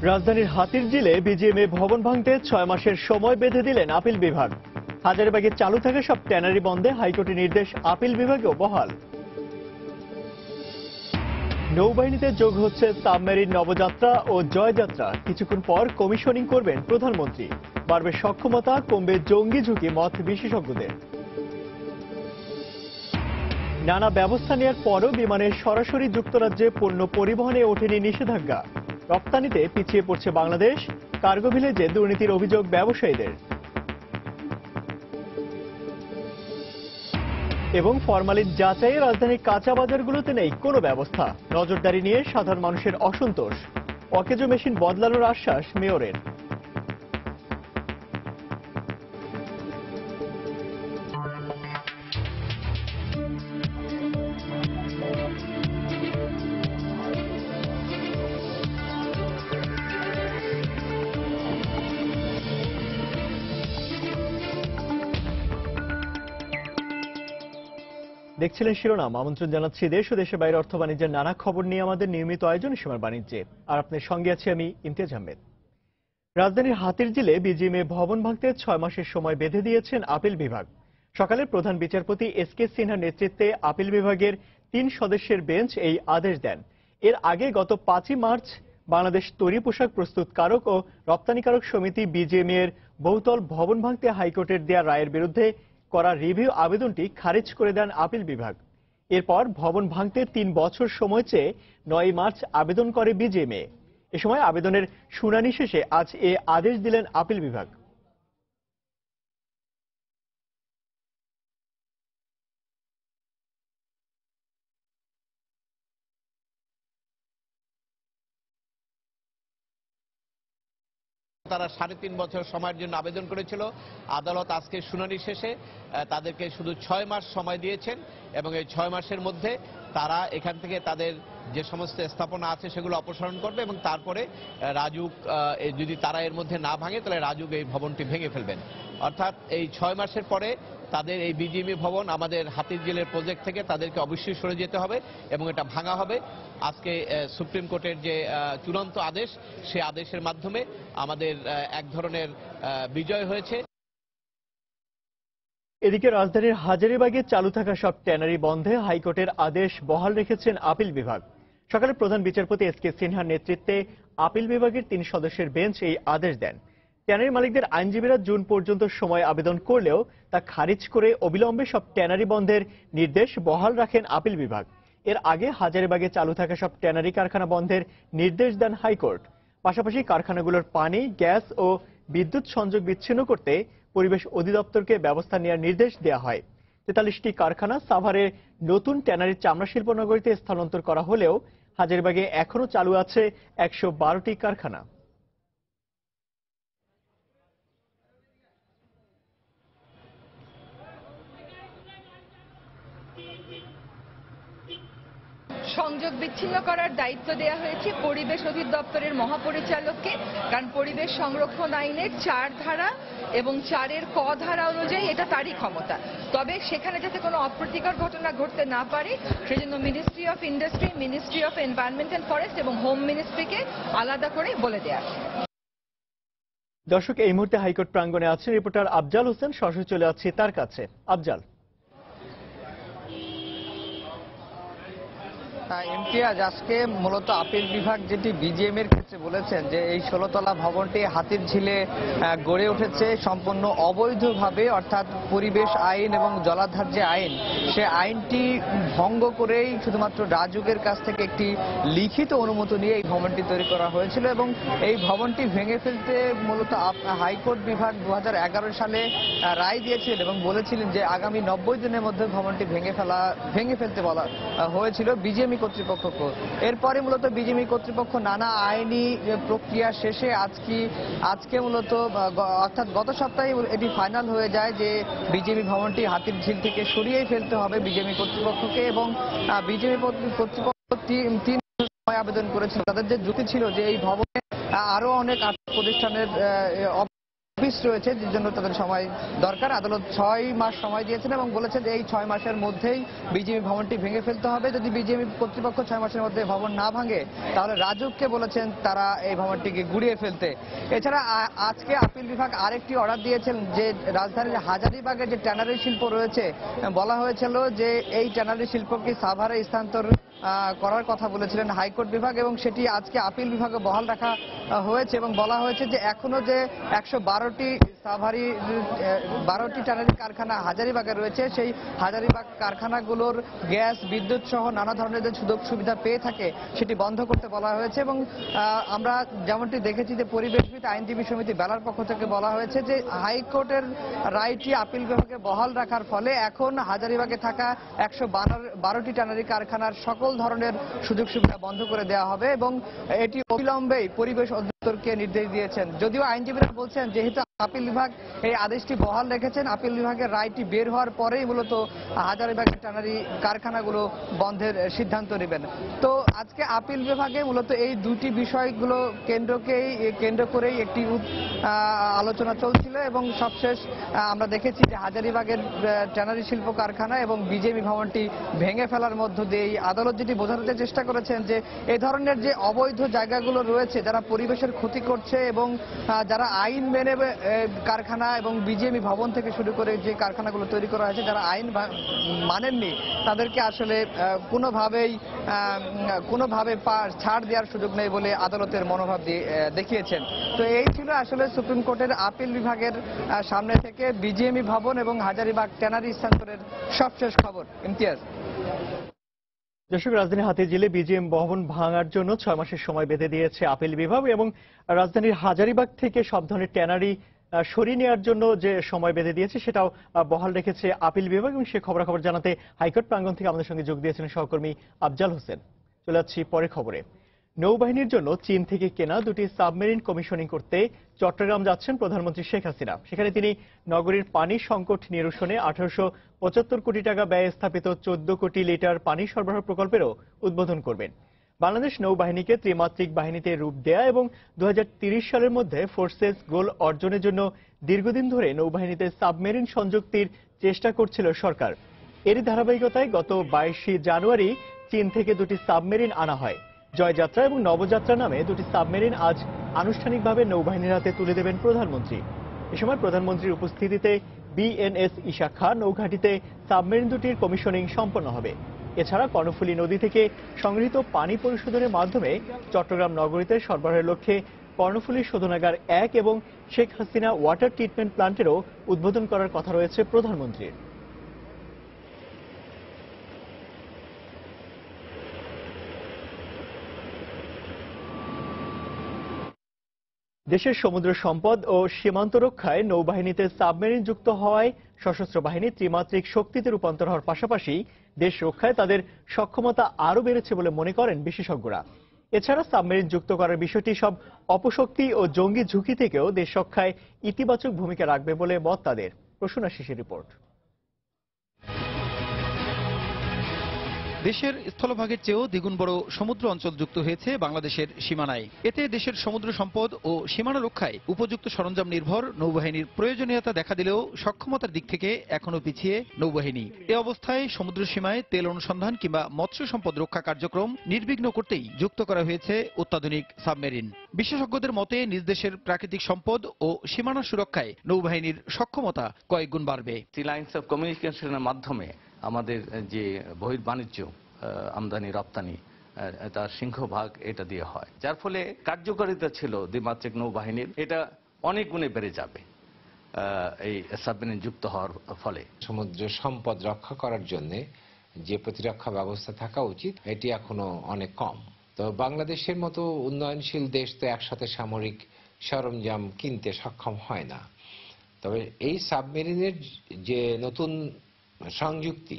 রাজধানীর হাতিরঝিলে বিজিএমএ ভবন ভাঙতে 6 মাসের সময় বেঁধে দিলেন আপিল বিভাগ। হাজারীবাগে চালু থাকা সব ট্যানারি বন্ধে হাইকোর্টের নির্দেশ আপিল বিভাগেও বহাল। নৌবাহিনীতে যোগ হচ্ছে সাবমেরিন নবযাত্রা ও জয়যাত্রা। কিছুক্ষণ পর কমিশনিং করবেন প্রধানমন্ত্রী। বাড়বে সক্ষমতা, কমবে জঙ্গি ঝুঁকি মত বিশেষজ্ঞদের। নানা ব্যবস্থা নেওয়ার পরও বিমানের সরাসরি যুক্তরাজ্যে পণ্য পরিবহনে ওঠেনি নিষেধাজ্ঞা। রপ্তানিতে পিছিয়ে পড়ছে বাংলাদেশ। কার্গো ভিলেজে দুর্নীতির অভিযোগ ব্যবসায়ীদের। এবং ফরমালিন যাচাইয়ে রাজধানীর কাঁচা বাজারগুলোতে নেই কোনো ব্যবস্থা। নজরদারি নিয়ে সাধারণ মানুষের অসন্তোষ। অকেজো মেশিন বদলানোর আশ্বাস মেয়রের। দেখছিলেন শিরোনাম। আমন্ত্রণ জানাচ্ছি দেশ ও দেশের বাইরে অর্থ বাণিজ্যের নানা খবর নিয়ে আমাদের নিয়মিত আয়োজন সীমার বাণিজ্যে। আর আপনার সঙ্গে আছি আমি ইমতিয়াজ আহমেদ। রাজধানীর হাতিরঝিলে বিজিএমএ ভবন ভাঙতে 6 মাসের সময় বেঁধে দিয়েছেন আপিল বিভাগ। সকালে প্রধান বিচারপতি এসকে সিনহার নেতৃত্বে আপিল বিভাগের 3 সদস্যের বেঞ্চ এই আদেশ দেন। এর আগে গত 5 মার্চ বাংলাদেশ তৈরি পোশাক প্রস্তুতকারক ও রপ্তানিকারক সমিতি বিজিএমএ এর বহুতল ভবন ভাঙতে হাইকোর্টের দেয়া রায়ের বিরুদ্ধে করা রিভিউ আবেদনটি খারিজ করে দেন আপিল বিভাগ। এরপর ভবন ভাঙতে 3 বছর সময় চেয়ে 9 মার্চ আবেদন করে বিজিএমএ। এ সময় আবেদনের শুনানি শেষে আজ এ আদেশ দিলেন আপিল বিভাগ। তারা 3.5 বছর সময়ের জন্য আবেদন করেছিল। আদালত আজকে শুনানি শেষে তাদেরকে শুধু 6 মাস সময় দিয়েছেন এবং এই 6 মাসের মধ্যে তারা এখান থেকে তাদের যে সমস্ত স্থাপনা আছে সেগুলো অপসারণ করবে এবং তারপরে রাজুক যদি তারা এর মধ্যে না ভাঙে তাহলে রাজুক এই ভবনটি ভেঙে ফেলবেন। অর্থাৎ এই 6 মাসের পরে তাদের এই বিজিএমএ ভবন আমাদের হাতিরঝিলের প্রজেক্ট থেকে তাদেরকে অবশ্যই সরে যেতে হবে এবং এটা ভাঙা হবে। আজকে সুপ্রিম কোর্টের যে চূড়ান্ত আদেশ, সে আদেশের মাধ্যমে আমাদের এক ধরনের বিজয় হয়েছে। এদিকে রাজধানীর হাজারীবাগে চালু থাকা সব ট্যানারি বন্ধে হাইকোর্টের আদেশ বহাল রেখেছেন আপিল বিভাগ। সকালে প্রধান বিচারপতি এসকে সিনহার নেতৃত্বে আপিল বিভাগের 3 সদস্যের বেঞ্চ এই আদেশ দেন। ট্যানারি মালিকদের আইনজীবীরা জুন পর্যন্ত সময় আবেদন করলেও তা খারিজ করে অবিলম্বে সব ট্যানারি বন্ধের নির্দেশ বহাল রাখেন আপিল বিভাগ। এর আগে হাজারীবাগে চালু থাকা সব ট্যানারি কারখানা বন্ধের নির্দেশ দেন হাইকোর্ট। পাশাপাশি কারখানাগুলোর পানি, গ্যাস ও বিদ্যুৎ সংযোগ বিচ্ছিন্ন করতে পরিবেশ অধিদপ্তরকে ব্যবস্থা নেওয়ার নির্দেশ দেওয়া হয়। 43টি কারখানা সাভারে নতুন ট্যানারি চামড়া শিল্প নগরীতে স্থানান্তর করা হলেও হাজারীবাগে এখনো চালু আছে 112টি কারখানা। সংযোগ বিচ্ছিন্ন করার দায়িত্ব দেওয়া হয়েছে পরিবেশ অধিদপ্তরের মহাপরিচালককে। কারণ পরিবেশ সংরক্ষণ আইনের 4 ধারা এবং 4-এর ক ধারা অনুযায়ী এটা তারই ক্ষমতা। তবে সেখানে যাতে কোনো অপ্রীতিকর ঘটনা ঘটতে না পারে সেজন্য ministry of industry, ministry of environment and forest এবং হোম মিনিস্ট্রিকে আলাদা করে বলে দেওয়া। দর্শক, এই মুহূর্তে হাইকোর্ট প্রাঙ্গণে আছেন রিপোর্টার আফজাল হোসেন। সরাসরি চলে যাচ্ছি তার কাছে। আফজাল। ইমতিয়াজ, আজকে মূলত আপিল বিভাগ যেটি বিজিএম এর ক্ষেত্রে বলেছেন যে এই 16তলা ভবনটি হাতিরঝিলে গড়ে উঠেছে সম্পূর্ণ অবৈধভাবে, অর্থাৎ পরিবেশ আইন এবং জলাধার যে আইন, সে আইনটি ভঙ্গ করেই শুধুমাত্র রাজুকের কাছ থেকে একটি লিখিত অনুমতি নিয়ে এই ভবনটি তৈরি করা হয়েছিল এবং এই ভবনটি ভেঙে ফেলতে মূলত হাইকোর্ট বিভাগ 2011 সালে রায় দিয়েছিলেন এবং বলেছিলেন যে আগামী 90 দিনের মধ্যে ভবনটি ভেঙে ফেলতে বলা হয়েছিল বিজিএম কর্তৃপক্ষকে। এরপরে মূলত বিজিএমই কর্তৃপক্ষ নানা আইনি প্রক্রিয়া শেষে আজকে মূলত অর্থাৎ গত সপ্তাহে এটি ফাইনাল হয়ে যায় যে বিজিএমই ভবনটি হাতিরঝিল থেকে সরিয়ে ফেলতে হবে বিজিএমই কর্তৃপক্ষকে। এবং বিজিএমই কর্তৃপক্ষ 3 সময় আবেদন করেছিল। তাদের যে যুক্তি ছিল যে এই ভবনে আরো অনেক আর্থিক প্রতিষ্ঠানের অফিস রয়েছে, যে জন্য তাদের সময় দরকার। আদালত 6 মাস সময় দিয়েছেন এবং বলেছেন যে এই 6 মাসের মধ্যেই বিজিএমই ভবনটি ভেঙে ফেলতে হবে। যদি বিজিএমই কর্তৃপক্ষ 6 মাসের মধ্যে ভবন না ভাঙে, তাহলে রাজুককে বলেছেন তারা এই ভবনটিকে গুড়িয়ে ফেলতে। এছাড়া আজকে আপিল বিভাগ আরেকটি অর্ডার দিয়েছেন যে রাজধানীর হাজারীবাগের যে ট্যানারি শিল্প রয়েছে, বলা হয়েছিল যে এই ট্যানারি শিল্পকে সাভারে স্থানান্তর করার কথা বলেছিলেন হাইকোর্ট বিভাগ, এবং সেটি আজকে আপিল বিভাগে বহাল রাখা হয়েছে এবং বলা হয়েছে যে এখনো যে 112টি সাভারি 12টি ট্যানারি কারখানা হাজারীবাগে রয়েছে, সেই হাজারীবাগ কারখানাগুলোর গ্যাস, বিদ্যুৎ সহ নানা ধরনের যে সুযোগ সুবিধা পেয়ে থাকে সেটি বন্ধ করতে বলা হয়েছে। এবং আমরা যেমনটি দেখেছি যে পরিবেশবিদ আইনজীবী সমিতি বেলার পক্ষ থেকে বলা হয়েছে যে হাইকোর্টের রায়টি আপিল বিভাগে বহাল রাখার ফলে এখন হাজারীবাগে থাকা 112টি ট্যানারি কারখানার সকল ধরনের সুযোগ সুবিধা বন্ধ করে দেওয়া হবে এবং এটি অবিলম্বেই পরিবেশ অধিদপ্তরকে নির্দেশ দিয়েছেন। যদিও আইনজীবীরা বলছেন যেহেতু আপিল বিভাগ এই আদেশটি বহাল রেখেছেন, আপিল বিভাগের রায়টি বের হওয়ার পরেই মূলত হাজারীবাগের ট্যানারি কারখানাগুলো বন্ধের সিদ্ধান্ত নেবেন। তো আজকে আপিল বিভাগে মূলত এই দুটি বিষয়গুলো কেন্দ্র করেই একটি আলোচনা চলছিল এবং সবশেষ আমরা দেখেছি যে হাজারীবাগের ট্যানারি শিল্প কারখানা এবং বিজিএমই ভবনটি ভেঙে ফেলার মধ্য দিয়ে আদালত যেটি বোঝাতে চেষ্টা করেছেন যে এই ধরনের যে অবৈধ জায়গাগুলো রয়েছে, যারা পরিবেশের ক্ষতি করছে এবং যারা আইন মেনে কারখানা এবং বিজিএমই ভবন থেকে শুরু করে যে কারখানাগুলো তৈরি করা হয়েছে, যারা আইন মানেননি তাদেরকে আসলে কোনোভাবে ছাড় দেওয়ার সুযোগ নেই বলে আদালতের মনোভাব দেখিয়েছেন। তো এই ছিল আসলে সুপ্রিম কোর্টের আপিল বিভাগের সামনে থেকে বিজিএমই ভবন এবং হাজারীবাগ ট্যানারি স্থানান্তরের সবশেষ খবর। ইমতিয়াজ। দর্শক, রাজধানীর হাতিরঝিলে বিজিএম ভবন ভাঙার জন্য 6 মাসের সময় বেঁধে দিয়েছে আপিল বিভাগ এবং রাজধানীর হাজারীবাগ থেকে সব ধরনের ট্যানারি সরিয়ে নেওয়ার জন্য যে সময় বেঁধে দিয়েছে সেটাও বহাল রেখেছে আপিল বিভাগ। এবং সে খবরাখবর জানাতে হাইকোর্ট প্রাঙ্গণ থেকে আমাদের সঙ্গে যোগ দিয়েছিলেন সহকর্মী আফজাল হোসেন। চলে যাচ্ছি পরের খবরে। নৌবাহিনীর জন্য চীন থেকে কেনা 2টি সাবমেরিন কমিশনিং করতে চট্টগ্রাম যাচ্ছেন প্রধানমন্ত্রী শেখ হাসিনা। সেখানে তিনি নগরীর পানি সংকট নিরসনে 1875 কোটি টাকা ব্যয়ে স্থাপিত 14 কোটি লিটার পানি সরবরাহ প্রকল্পেরও উদ্বোধন করবেন। বাংলাদেশ নৌবাহিনীকে ত্রিমাত্রিক বাহিনীতে রূপ দেয়া এবং 2030 সালের মধ্যে ফোর্সেস গোল অর্জনের জন্য দীর্ঘদিন ধরে নৌবাহিনীতে সাবমেরিন সংযুক্তির চেষ্টা করছিল সরকার। এরই ধারাবাহিকতায় গত 22 জানুয়ারি চীন থেকে 2টি সাবমেরিন আনা হয়। জয়যাত্রা এবং নবযাত্রা নামে 2টি সাবমেরিন আজ আনুষ্ঠানিকভাবে নৌবাহিনীর হাতে তুলে দেবেন প্রধানমন্ত্রী। এ সময় প্রধানমন্ত্রীর উপস্থিতিতে বিএনএস ইশাখা নৌঘাটিতে সাবমেরিন 2টির কমিশনিং সম্পন্ন হবে। এছাড়া কর্ণফুলী নদী থেকে সংগৃহীত পানি পরিশোধনের মাধ্যমে চট্টগ্রাম নগরীতে সরবরাহের লক্ষ্যে কর্ণফুলী শোধনাগার 1 এবং শেখ হাসিনা ওয়াটার ট্রিটমেন্ট প্ল্যান্টেরও উদ্বোধন করার কথা রয়েছে প্রধানমন্ত্রীর। দেশের সমুদ্র সম্পদ ও সীমান্ত রক্ষায় নৌবাহিনীতে সাবমেরিন যুক্ত হওয়ায় সশস্ত্র বাহিনী ত্রিমাত্রিক শক্তিতে রূপান্তর হওয়ার পাশাপাশি দেশ রক্ষায় তাদের সক্ষমতা আরও বেড়েছে বলে মনে করেন বিশেষজ্ঞরা। এছাড়া সাবমেরিন যুক্ত করার বিষয়টি সব অপশক্তি ও জঙ্গি ঝুঁকি থেকেও দেশ রক্ষায় ইতিবাচক ভূমিকা রাখবে বলে মত তাদের। প্রসূনা শিশির রিপোর্ট। দেশের স্থলভাগের চেয়েও দ্বিগুণ বড় সমুদ্র অঞ্চল যুক্ত হয়েছে বাংলাদেশের সীমানায়। এতে দেশের সমুদ্র সম্পদ ও সীমানা রক্ষায় উপযুক্ত সরঞ্জাম নির্ভর নৌবাহিনীর প্রয়োজনীয়তা দেখা দিলেও সক্ষমতার দিক থেকে এখনো পিছিয়ে নৌবাহিনী। এ অবস্থায় সমুদ্র সীমায় তেল অনুসন্ধান কিংবা মৎস্য সম্পদ রক্ষা কার্যক্রম নির্বিঘ্ন করতেই যুক্ত করা হয়েছে অত্যাধুনিক সাবমেরিন। বিশেষজ্ঞদের মতে নিজ দেশের প্রাকৃতিক সম্পদ ও সীমানা সুরক্ষায় নৌবাহিনীর সক্ষমতা কয়েক গুণ বাড়বে। সি লাইন্স অফ কমিউনিকেশনের মাধ্যমে আমাদের যে বহির্বাণিজ্য আমদানি রপ্তানি তার সিংহভাগ এটা দিয়ে হয়, যার ফলে কার্যকারিতা ছিল দ্বিমাত্রিক নৌবাহিনীর এটা অনেক গুণে বেড়ে যাবে এই সাবমেরিন যুক্ত হওয়ার ফলে। সমুদ্র সম্পদ রক্ষা করার জন্য যে প্রতিরক্ষা ব্যবস্থা থাকা উচিত এটি এখনো অনেক কম। তো বাংলাদেশের মতো উন্নয়নশীল দেশ তো একসাথে সামরিক সরঞ্জাম কিনতে সক্ষম হয় না। তবে এই সাবমেরিনের যে নতুন সংযুক্তি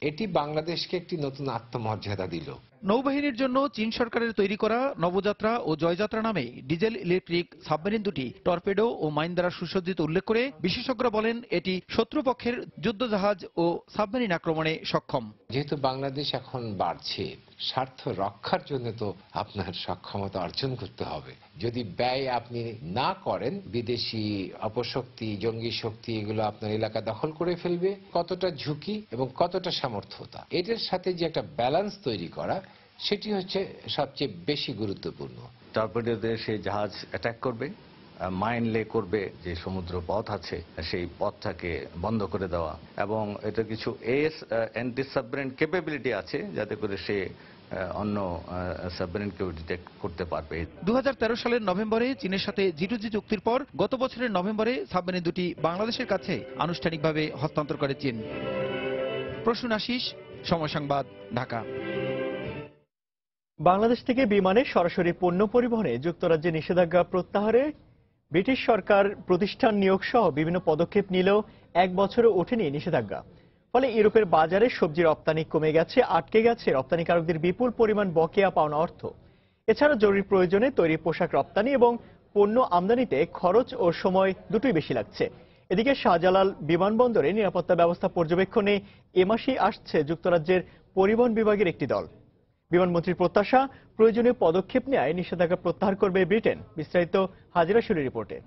এটি বাংলাদেশকে একটি নতুন আত্মমর্যাদা দিল। নৌবাহিনীর জন্য চীন সরকারের তৈরি করা নবযাত্রা ও জয়যাত্রা নামে ডিজেল ইলেকট্রিক সাবমেরিন দুটি টর্পেডো ও মাইন দ্বারা সুসজ্জিত উল্লেখ করে বিশেষজ্ঞরা বলেন এটি শত্রুপক্ষের যুদ্ধজাহাজ ও সাবমেরিন আক্রমণে সক্ষম। যেহেতু বাংলাদেশ এখন বাড়ছে, স্বার্থ রক্ষার জন্য তো আপনার সক্ষমতা অর্জন করতে হবে। যদি ব্যয় আপনি না করেন, বিদেশি অপশক্তি, জঙ্গি শক্তি এগুলো আপনার এলাকা দখল করে ফেলবে। কতটা ঝুঁকি এবং কতটা সামর্থ্যতা, এটার সাথে যে একটা ব্যালেন্স তৈরি করা, সেটি হচ্ছে সবচেয়ে বেশি গুরুত্বপূর্ণ। টর্পেডো দিয়ে সেই জাহাজ অ্যাটাক করবে, মাইন লে করবে, যে সমুদ্র পথ আছে সেই পথটাকে বন্ধ করে দেওয়া, এবং এটা কিছু অ্যান্টি সাবমেরিন ক্যাপাবিলিটি আছে যাতে করে সে অন্য সাবমেরিনকেও ডিটেক্ট করতে পারবে। 2013 সালের নভেম্বরে চীনের সাথে G2G চুক্তির পর গত বছরের নভেম্বরে সাবমেরিন দুটি বাংলাদেশের কাছে আনুষ্ঠানিকভাবে হস্তান্তর করে চীন। প্রসূন আশিস, সময় সংবাদ, ঢাকা। বাংলাদেশ থেকে বিমানে সরাসরি পণ্য পরিবহনে যুক্তরাজ্যে নিষেধাজ্ঞা প্রত্যাহারে ব্রিটিশ সরকার প্রতিষ্ঠান নিয়োগ সহ বিভিন্ন পদক্ষেপ নিলেও 1 বছরও ওঠেনি নিষেধাজ্ঞা। ফলে ইউরোপের বাজারে সবজি রপ্তানি কমে গেছে, আটকে গেছে রপ্তানিকারকদের বিপুল পরিমাণ বকেয়া পাওনা অর্থ। এছাড়া জরুরি প্রয়োজনে তৈরি পোশাক রপ্তানি এবং পণ্য আমদানিতে খরচ ও সময় দুটোই বেশি লাগছে। এদিকে শাহজালাল বিমানবন্দরে নিরাপত্তা ব্যবস্থা পর্যবেক্ষণে এ মাসেই আসছে যুক্তরাজ্যের পরিবহন বিভাগের একটি দল। বিমানমন্ত্রীর প্রত্যাশা, প্রয়োজনীয় পদক্ষেপ নেয় নিষেধাজ্ঞা প্রত্যাহার করবে ব্রিটেন। বিস্তারিত হাজিরা শুরু রিপোর্টে।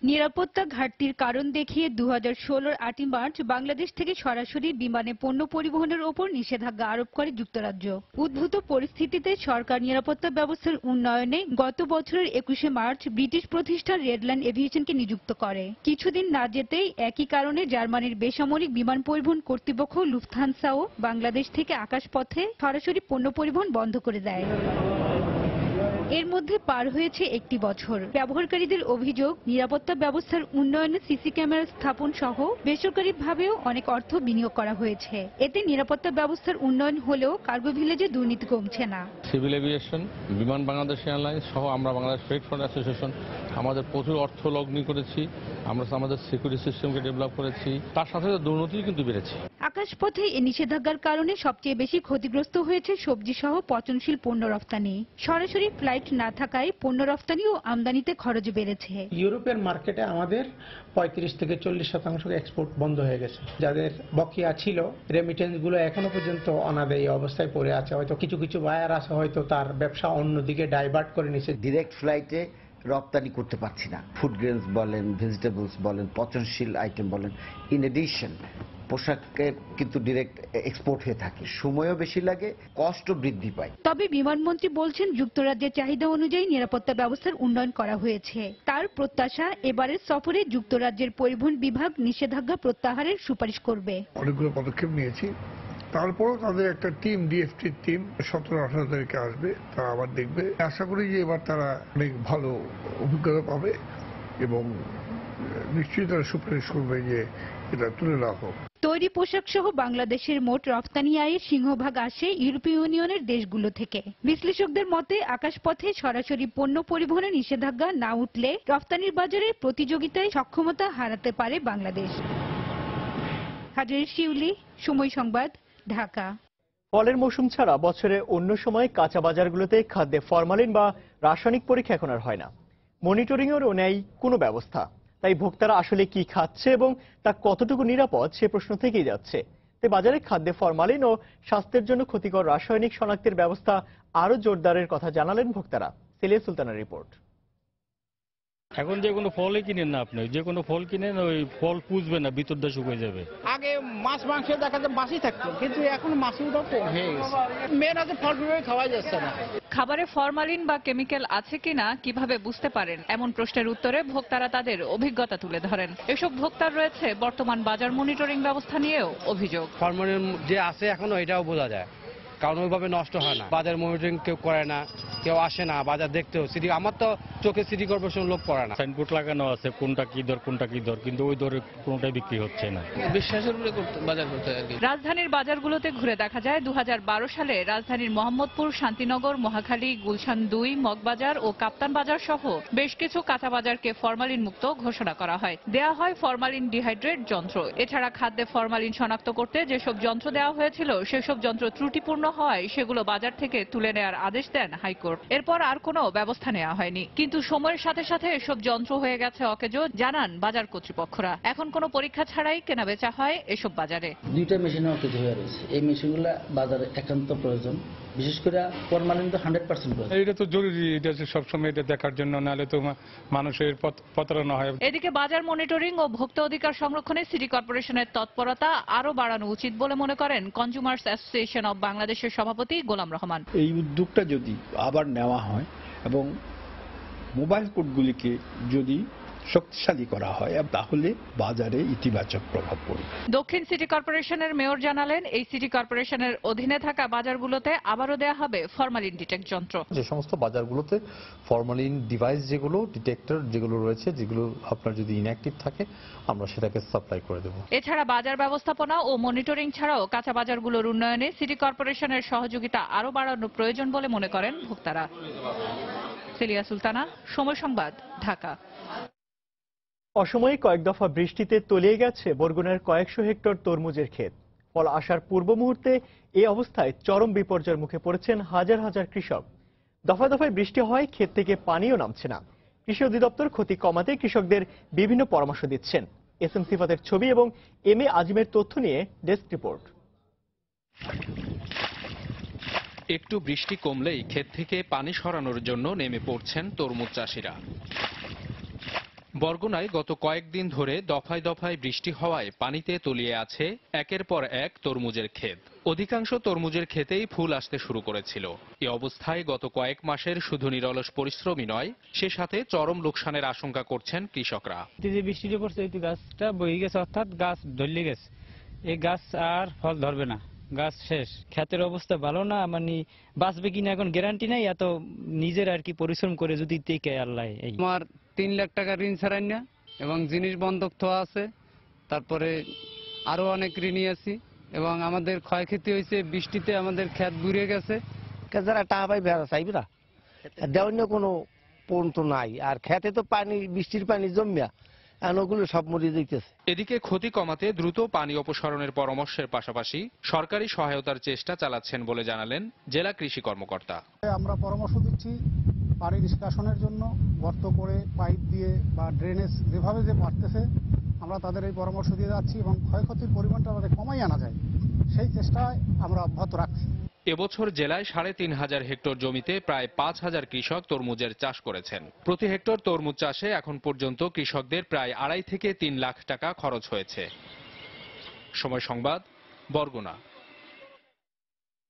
নিরাপত্তা ঘাটতির কারণ দেখিয়ে 2016-র 8 মার্চ বাংলাদেশ থেকে সরাসরি বিমানে পণ্য পরিবহনের ওপর নিষেধাজ্ঞা আরোপ করে যুক্তরাজ্য। উদ্ভূত পরিস্থিতিতে সরকার নিরাপত্তা ব্যবস্থার উন্নয়নে গত বছরের 21শে মার্চ ব্রিটিশ প্রতিষ্ঠান রেডলাইন এভিয়েশনকে নিযুক্ত করে। কিছুদিন না যেতেই একই কারণে জার্মানির বেসামরিক বিমান পরিবহন কর্তৃপক্ষ লুফথানসাও বাংলাদেশ থেকে আকাশপথে সরাসরি পণ্য পরিবহন বন্ধ করে দেয়। এর মধ্যে পার হয়েছে 1 বছর। ব্যবহারকারীদের অভিযোগ, নিরাপত্তা ব্যবস্থার উন্নয়নে সিসি ক্যামেরা স্থাপন সহ বেসরকারিভাবেও অনেক অর্থ বিনিয়োগ করা হয়েছে। এতে নিরাপত্তা ব্যবস্থার উন্নয়ন হলেও কার্গো ভিলেজে দুর্নীতি কমছে না। সিভিল এভিয়েশন, বিমান বাংলাদেশ এয়ারলাইন্স সহ আমরা বাংলাদেশ ফ্রেট ফ্রন্ট অ্যাসোসিয়েশন আমাদের প্রচুর অর্থ লগ্নি করেছি। আমরা আমাদের সিকিউরিটি সিস্টেমকে ডেভেলপ করেছি, তার সাথে দুর্নীতি কিন্তু বেড়েছে। আকাশপথে এই নিষেধাজ্ঞার কারণে সবচেয়ে বেশি ক্ষতিগ্রস্ত হয়েছে সবজি সহ পচনশীল পণ্য রফতানি। সরাসরি ফ্লাইট না থাকায় পণ্য রফতানি ও আমদানিতে খরচ বেড়েছে। ইউরোপের মার্কেটে আমাদের 35 থেকে 40% এক্সপোর্ট বন্ধ হয়ে গেছে। যাদের বকেয়া ছিল, রেমিটেন্স গুলো এখনো পর্যন্ত অনাদায়ী অবস্থায় পড়ে আছে। হয়তো কিছু কিছু বায়ার আছে, হয়তো তার ব্যবসা অন্যদিকে ডাইভার্ট করে নিচ্ছে। ডিরেক্ট ফ্লাইটে রপ্তানি করতে পারছি না। ফুড গ্রেনস বলেন, ভেজিটেবলস বলেন, পচনশীল আইটেম বলেন, ইন এডিশন পোশাকের কিন্তু ডিরেক্ট এক্সপোর্ট হয়ে থাকে। সময়ও বেশি লাগে, কষ্টও বৃদ্ধি পায়। তবে বিমানমন্ত্রী বলছেন যুক্তরাজ্যের চাহিদা অনুযায়ী নিরাপত্তা ব্যবস্থার উন্নয়ন করা হয়েছে। তার প্রত্যাশা, এবারের সফরে যুক্তরাজ্যের পরিবহন বিভাগ নিষেধাজ্ঞা প্রত্যাহারের সুপারিশ করবে। অনেকগুলো পদক্ষেপ নিয়েছি, তারপরও তাদের একটা টিম, ডিএফটির টিম 17-18 তারিখে আসবে, তারা আবার দেখবে। আশা করি যে এবার তারা অনেক ভালো অভিজ্ঞতা পাবে এবং নিশ্চয়ই তারা সুপারিশ করবে যে এটা তুলে নেওয়া হোক। তৈরি পোশাক সহ বাংলাদেশের মোট রপ্তানি আয়ের সিংহভাগ আসে ইউরোপীয় ইউনিয়নের দেশগুলো থেকে। বিশ্লেষকদের মতে আকাশপথে সরাসরি পণ্য পরিবহনে নিষেধাজ্ঞা না উঠলে রপ্তানির বাজারে প্রতিযোগিতায় সক্ষমতা হারাতে পারে বাংলাদেশ। হাজির শিউলি, সময় সংবাদ, ঢাকা। ফলের মৌসুম ছাড়া বছরে অন্য সময় কাঁচা বাজারগুলোতে খাদ্যে ফরমালিন বা রাসায়নিক পরীক্ষা এখন আর হয় না। মনিটরিং এরও নেই কোনো ব্যবস্থা। তাই ভোক্তারা আসলে কি খাচ্ছে এবং তা কতটুকু নিরাপদ সে প্রশ্ন থেকেই যাচ্ছে। তাই বাজারে খাদ্যে ফরমালিন ও স্বাস্থ্যের জন্য ক্ষতিকর রাসায়নিক শনাক্তের ব্যবস্থা আরো জোরদারের কথা জানালেন ভোক্তারা। সেলিয়া সুলতানের রিপোর্ট। এখন যে কোনো ফলই কিনেন না, আপনি যে কোনো ফল কিনেন, ওই ফল পুষবে না, ভিতরটা শুকিয়ে যাবে। আগে মাছ মাংস দেখা যায় বাসি থাকতো, কিন্তু এখন মাছগুলো কম হয়ে গেছে। মেন আছে ফলগুলো খাওয়া যাচ্ছে না। খাবারে ফরমালিন বা কেমিক্যাল আছে কিনা কিভাবে বুঝতে পারেন, এমন প্রশ্নের উত্তরে ভোক্তারা তাদের অভিজ্ঞতা তুলে ধরেন। এসব ভোক্তার রয়েছে বর্তমান বাজার মনিটরিং ব্যবস্থা নিয়েও অভিযোগ। ফরমালিন যে আছে এখনো এটাও বোঝা যায়, কারণ ওইভাবে নষ্ট হয় না। বাজার মনিটরিং কেউ করে না, কেউ আসে না বাজার দেখতেও। সিটি আমার তো চোখে সিটি কর্পোরেশন লোক পড়ে না। সাইনবোর্ড লাগানো আছে কোনটা কি দর কিন্তু ওই দরে কোনটাই বিক্রি হচ্ছে না। বিশ্বাসের উপরে বাজার করতে হয় আর কি। রাজধানীর বাজারগুলোতে ঘুরে দেখা যায় 2012 সালে রাজধানীর মোহাম্মদপুর, শান্তিনগর, মহাখালী, গুলশান 2, মগবাজার ও কাপ্তান বাজার সহ বেশ কিছু কাঁচা বাজারকে ফরমালিন মুক্ত ঘোষণা করা হয়। দেয়া হয় ফরমালিন ডিহাইড্রেট যন্ত্র। এছাড়া খাদ্যে ফরমালিন শনাক্ত করতে যেসব যন্ত্র দেওয়া হয়েছিল সেসব যন্ত্র ত্রুটিপূর্ণ হওয়ায় সেগুলো বাজার থেকে তুলে নেওয়ার আদেশ দেন হাইকোর্ট। এরপর আর কোনো ব্যবস্থা নেওয়া হয়নি। কিন্তু সময়ের সাথে সাথে এসব যন্ত্র হয়ে গেছে অকেজো, জানান বাজার কর্তৃপক্ষরা। এখন কোনো পরীক্ষা ছাড়াই কেনা বেচা হয় এসব বাজারে। দুইটা মেশিনে অকেজো হয়ে রয়েছে। এই মেশিনগুলো বাজারে একান্ত প্রয়োজন, বিশেষ করে ফরমালিন তো 100% প্রয়োজন। এটা তো জরুরি, এটা সবসময় এটা দেখার জন্য, নাহলে তো মানুষের প্রতারণা হয়। এদিকে বাজার মনিটরিং ও ভোক্তা অধিকার সংরক্ষণে সিটি কর্পোরেশনের তৎপরতা আরো বাড়ানো উচিত বলে মনে করেন কনজিউমার্স অ্যাসোসিয়েশন অব বাংলাদেশের সভাপতি গোলাম রহমান। এই উদ্যোগটা যদি আবার নেওয়া হয় এবং মোবাইল কোর্টগুলিকে যদি শক্তিশালী করা হয় তাহলে বাজারে ইতিবাচক প্রভাব পড়বে। দক্ষিণ সিটি কর্পোরেশনের মেয়র জানালেন, এই সিটি কর্পোরেশনের অধীনে থাকা বাজারগুলোতে আবারও দেয়া হবে ফরমালিন ডিটেক্ট যন্ত্র। যে সমস্ত বাজারগুলোতে ফরমালিন ডিভাইস যেগুলো ডিটেক্টর যেগুলো রয়েছে, যেগুলো আপনার যদি ইনঅ্যাক্টিভ থাকে আমরা সেটাকে সাপ্লাই করে দেব। এছাড়া বাজার ব্যবস্থাপনা ও মনিটরিং ছাড়াও কাঁচা বাজারগুলোর উন্নয়নে সিটি কর্পোরেশনের সহযোগিতা আরো বাড়ানো প্রয়োজন বলে মনে করেন ভোক্তারা। সেলিয়া সুলতানা, সময় সংবাদ, ঢাকা। অসময়ে কয়েক দফা বৃষ্টিতে তলিয়ে গেছে বরগুনার কয়েকশো হেক্টর তরমুজের ক্ষেত। ফল আসার পূর্ব মুহূর্তে এই অবস্থায় চরম বিপর্যয়ের মুখে পড়েছেন হাজার হাজার কৃষক। দফায় দফায় বৃষ্টি হয়, ক্ষেত থেকে পানিও নামছে না। কৃষি অধিদপ্তর ক্ষতি কমাতে কৃষকদের বিভিন্ন পরামর্শ দিচ্ছেন। এস এম সিফাতের ছবি এবং এম এ আজিমের তথ্য নিয়ে ডেস্ক রিপোর্ট। একটু বৃষ্টি কমলেই ক্ষেত থেকে পানি সরানোর জন্য নেমে পড়ছেন তরমুজ চাষিরা। বরগুনায় গত কয়েকদিন ধরে দফায় দফায় বৃষ্টি হওয়ায় পানিতে তলিয়ে আছে একের পর এক তরমুজের ক্ষেত। অধিকাংশ তরমুজের ক্ষেতেই ফুল আসতে শুরু করেছিল। এ অবস্থায় গত কয়েক মাসের শুধু নিরলস পরিশ্রমই নয়, সে সাথে চরম লোকসানের আশঙ্কা করছেন কৃষকরা। যে বৃষ্টিটা পড়ছে এই গাছটা বয়ে গেছে, অর্থাৎ গাছ ধরলে গেছে, এই গাছ আর ফল ধরবে না, গাছ শেষ। ক্ষেতের অবস্থা ভালো না, মানে বাঁচবে কিনা এখন গ্যারান্টি নাই। এত নিজের আর কি পরিশ্রম করে যদি টেকে আল্লাহ। আমার 3 লাখ টাকা ঋণ ছাড়াই না এবং জিনিস বন্ধক থোয়া আছে, তারপরে আরো অনেক ঋণী আছি এবং আমাদের ক্ষয়ক্ষতি হয়েছে। বৃষ্টিতে আমাদের ক্ষেত বুড়ে গেছে। যারা টাকা পাই বেড়া চাইবে না, দেওয়ার কোনো পর্যন্ত নাই। আর খেতে তো পানি, বৃষ্টির পানি জমিয়া ওগুলো সব মরিয়ে দিতেছে। এদিকে ক্ষতি কমাতে দ্রুত পানি অপসারণের পরামর্শের পাশাপাশি সরকারি সহায়তার চেষ্টা চালাচ্ছেন বলে জানালেন জেলা কৃষি কর্মকর্তা। আমরা পরামর্শ দিচ্ছি পানি নিষ্কাশনের জন্য গর্ত করে পাইপ দিয়ে বা ড্রেনেজ যেভাবে যে পারতেছে আমরা তাদের এই পরামর্শ দিয়ে যাচ্ছি এবং ক্ষয়ক্ষতির পরিমাণটা যাতে কমাই আনা যায় সেই চেষ্টায় আমরা অব্যাহত রাখছি। এবছর জেলায় ৩৫০০ হেক্টর জমিতে প্রায় ৫,০০০ কৃষক তরমুজের চাষ করেছেন। প্রতি হেক্টর তরমুজ চাষে এখন পর্যন্ত কৃষকদের প্রায় ২.৫ থেকে ৩ লাখ টাকা খরচ হয়েছে। সময় সংবাদ, বরগুনা।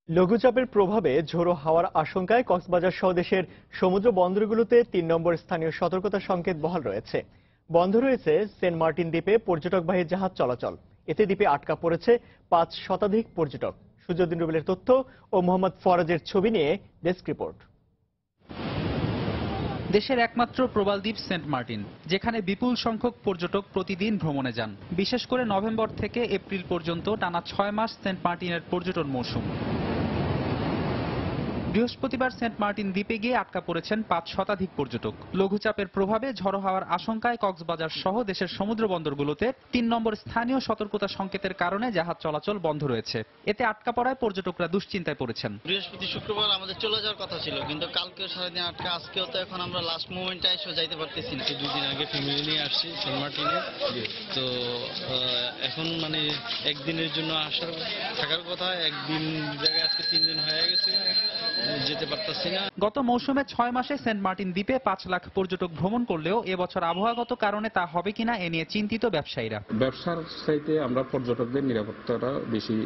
লঘুচাপের প্রভাবে ঝোড়ো হাওয়ার আশঙ্কায় কক্সবাজার সহ দেশের সমুদ্র বন্দরগুলোতে ৩ নম্বর স্থানীয় সতর্কতা সংকেত বহাল রয়েছে। বন্ধ রয়েছে সেন্ট মার্টিন দ্বীপে পর্যটকবাহী জাহাজ চলাচল। এতে দ্বীপে আটকা পড়েছে ৫ শতাধিক পর্যটক। সুজউদ্দিন রুবেলের তথ্য ও মোহাম্মদ ফরাজের ছবি নিয়ে ডেস্ক রিপোর্ট। দেশের একমাত্র প্রবাল দ্বীপ সেন্ট মার্টিন, যেখানে বিপুল সংখ্যক পর্যটক প্রতিদিন ভ্রমণে যান। বিশেষ করে নভেম্বর থেকে এপ্রিল পর্যন্ত টানা ৬ মাস সেন্ট মার্টিনের পর্যটন মৌসুম। বৃহস্পতিবার সেন্ট মার্টিন দ্বীপে গিয়ে আটকা পড়েছেন ৫ শতাধিক পর্যটক। লঘুচাপের প্রভাবে ঝড়ো হাওয়ার আশঙ্কায় কক্সবাজার সহ দেশের সমুদ্র বন্দরগুলোতে ৩ নম্বর স্থানীয় সতর্কতা সংকেতের কারণে জাহাজ চলাচল বন্ধ রয়েছে। এতে আটকা পড়ায় পর্যটকরা দুশ্চিন্তায় পড়েছেন। বৃহস্পতি শুক্রবার আমাদের চলে যাওয়ার কথা ছিল, কিন্তু কালকেও সারাদিন আটকা, আজকেও তো এখন আমরা লাস্ট মোমেন্টে এসে যাইতে পারতেছি না। 2 দিন আগে ফ্যামিলি নিয়ে আসছি সেন্ট মার্টিনে, তো এখন মানে একদিনের জন্য থাকার কথা, একদিন জায়গায় আজকে 3 দিন হয়ে গেছে, যেতে পারতেছি না। গত মৌসুমে ৬ মাসে সেন্ট মার্টিন দ্বীপে ৫ লাখ পর্যটক ভ্রমণ করলেও এবছর আবহাওয়াগত কারণে তা হবে কিনা এ নিয়ে চিন্তিত ব্যবসায়ীরা। ব্যবসার চাইতে আমরা পর্যটকদের নিরাপত্তাটা বেশি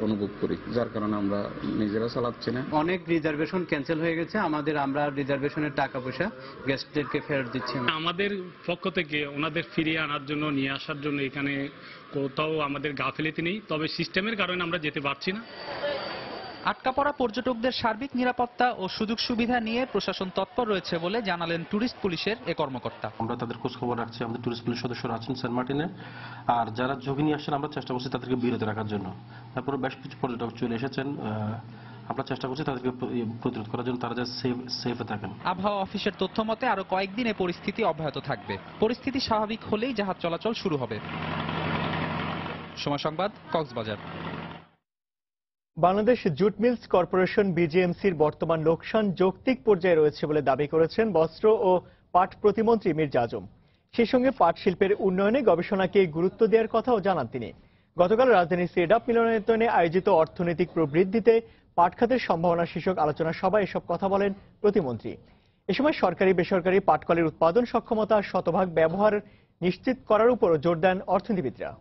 অনুভব করি, যার কারণে আমরা নিজেরা চালাচ্ছি না। অনেক রিজার্ভেশন ক্যান্সেল হয়ে গেছে আমাদের, আমরা রিজার্ভেশনের টাকা পয়সা গেস্টদেরকে ফেরত দিচ্ছি না। আমাদের পক্ষ থেকে ওনাদের ফিরিয়ে আনার জন্য, নিয়ে আসার জন্য এখানে কোথাও আমাদের গাফিলতি নেই, তবে সিস্টেমের কারণে আমরা যেতে পারছি না। আটকা পড়া পর্যটকদের সার্বিক নিরাপত্তা ও সুযোগ সুবিধা নিয়ে প্রশাসন তৎপর রয়েছে বলে জানালেন ট্যুরিস্ট পুলিশের এ কর্মকর্তা। আমরা তাদের খোঁজ খবর রাখছি, আমাদের ট্যুরিস্ট পুলিশ সদস্যরা আছেন সেন্ট মার্টিনে, আর যারা ঝুঁকি নিয়ে আসছেন আমরা চেষ্টা করছি তাদেরকে বিরত রাখার জন্য। তারপরে বেশ কিছু পর্যটক চলে এসেছেন, আমরা চেষ্টা করছি তাদেরকে প্রতিরোধ করার জন্য, তারা যা সেফে থাকেন। আবহাওয়া অফিসের তথ্য মতে আরো কয়েকদিন এ পরিস্থিতি অব্যাহত থাকবে। পরিস্থিতি স্বাভাবিক হলেই জাহাজ চলাচল শুরু হবে। সময় সংবাদ, Cox's Bazar. Bangladesh jute mills corporation বিজিএমসির বর্তমান লোকসান যৌক্তিক পর্যায়ে রয়েছে বলে দাবি করেছেন বস্ত্র ও পাট প্রতিমন্ত্রী মির্জা আজম। সেই সঙ্গে পাট শিল্পের উন্নয়নে গবেষণাকে গুরুত্ব দেওয়ার কথাও জানান তিনি। গতকাল রাজধানীর সিডাপ মিলনায়তনে আয়োজিত অর্থনৈতিক প্রবৃদ্ধিতে পাট খাতের সম্ভাবনা শীর্ষক আলোচনা সভায় এসব কথা বলেন প্রতিমন্ত্রী। এ সময় সরকারি বেসরকারি পাটকলের উৎপাদন সক্ষমতা শতভাগ ব্যবহার নিশ্চিত করার উপরও জোর দেন অর্থনীতিবিদরা।